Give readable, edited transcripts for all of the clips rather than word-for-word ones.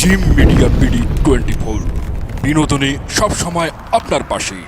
Gym media BD 24 বিনোদনে সবসময় আপনার পাশে।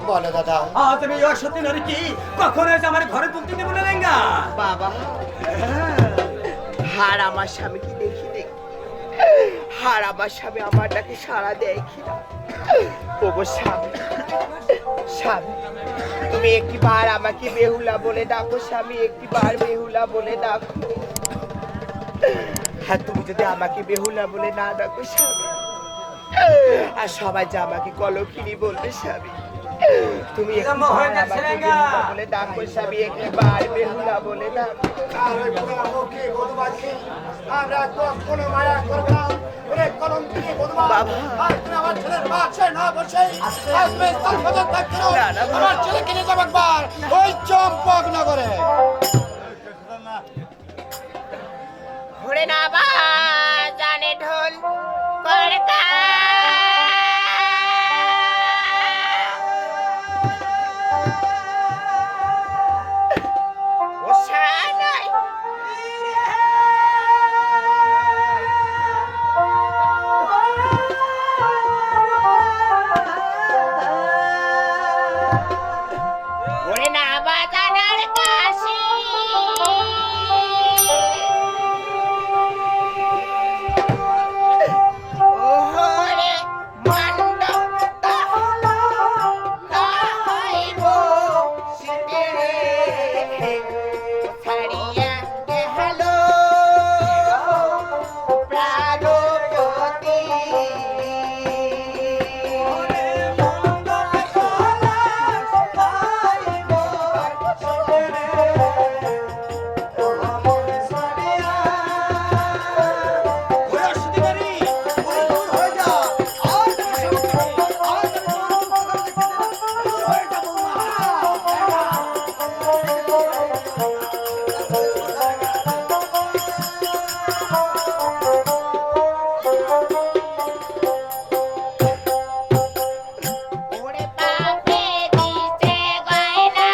বলো দাদা, তুমি সত্যি নারী কি কখনো আমার ঘরে তুলতে দেবো না লেঙ্গা বাবা হার আমার স্বামী কি দেখি দেখি হার আমার স্বামী আমার ডাকে সাড়া দেয় কিনা। ওগো স্বামী, স্বামী তুমি একটিবার আমাকে বেহুলা বলে ডাকো স্বামী, একটিবার বেহুলা বলে ডাকো। হ্যাঁ, তুমি যদি আমাকে বেহুলা বলে না ডাকো স্বামী, আর সবাই যে আমাকে কলঙ্কিনী বলবে স্বামী, তুমি বলে ডাকো স্বামী, একবার বেহুলা বলে ডাকো। ঘুরে না বা জানে ঢোল কড়কা ছাড়িয়া গেল প্রাণপতি। ওরে বাপে দিতে গয়না,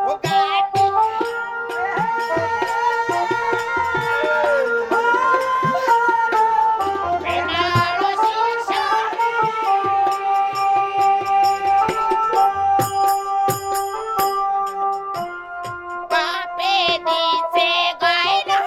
ও গাটি বেনারসি শাড়ি, বাপে দিতে গয়না,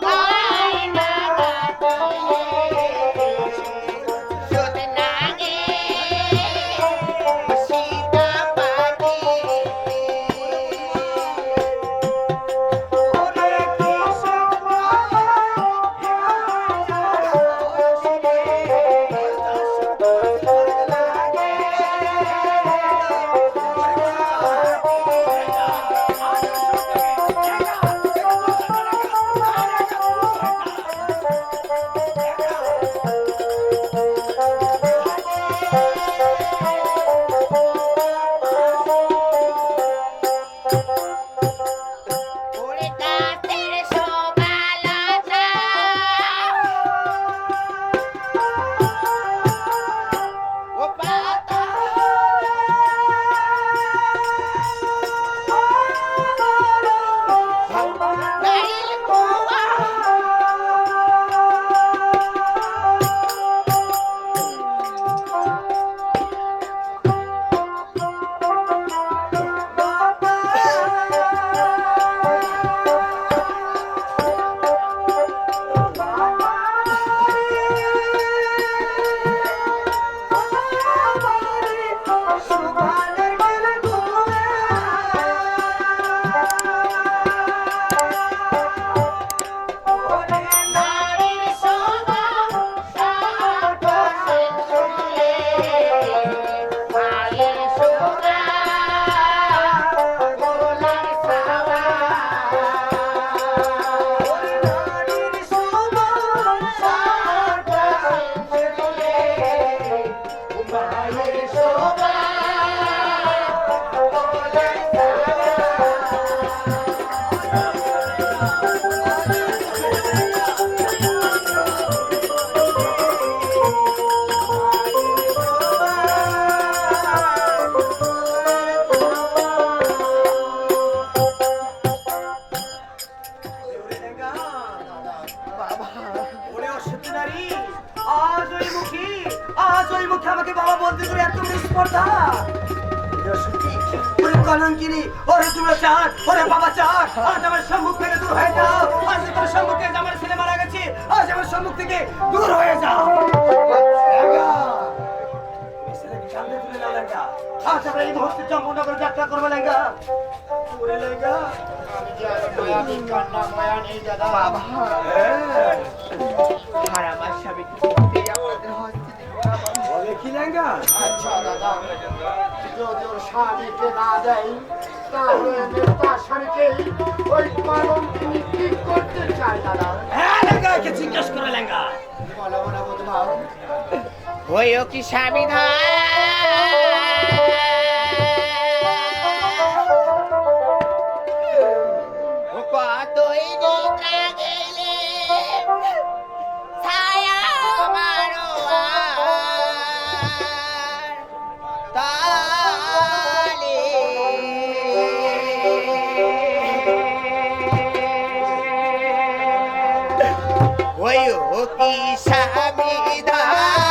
গয়না সুত নাগে সীতা পাতি। ওরে দাঁতের শোভালতা, ও পাতা নারিল কুয়া, নারীর শোভা সর্ব সেঞ্চুরিয়ে, মায়ের শোভা গোলার সাওয়া, নারীর শোভা সর্ব সেঞ্চুরিয়ে, মায়ের শোভা গোলার ওরে অসত্য নারী, আজ ওই মুখে আমাকে বাবা বলতে করে এত স্পর্ধা। ওরে কলঙ্কিনী, ওরে তোমরা চার, ওরে বাবা চার, আজ আমার সম্মুখ থেকে দূর হয়ে যাও। আজ তোমার সম্মুখে আমার ছেলে মারা গেছে, আজ আমার সম্মুখ থেকে দূর হয়ে যাও। ছেলেকে সামনে তুলে নাও লেঙ্গা। আজ আমরা এই মুহূর্তে চম্পনগর যাত্রা করবো লেঙ্গা। ওরে লেঙ্গা, বাবা হ্যাঁ, আর আমার স্বামীকে কিছুতেই আমাদের হস্তে দিল না বাবা। বলে কি লেঙ্গা? আচ্ছা দাদা, যদি ওর স্বামীকে না দেয় তাহলে তার স্বামীকেই ওই কলঙ্কিনী কি করতে চায় দাদা? হ্যাঁ লেঙ্গা, কে জিজ্ঞেস করে লেঙ্গা। বলো না বুধবা, হইও কি স্বামী কতই নিদ্রা গেলে ছায়া মারো তালে কি স্বামী ধার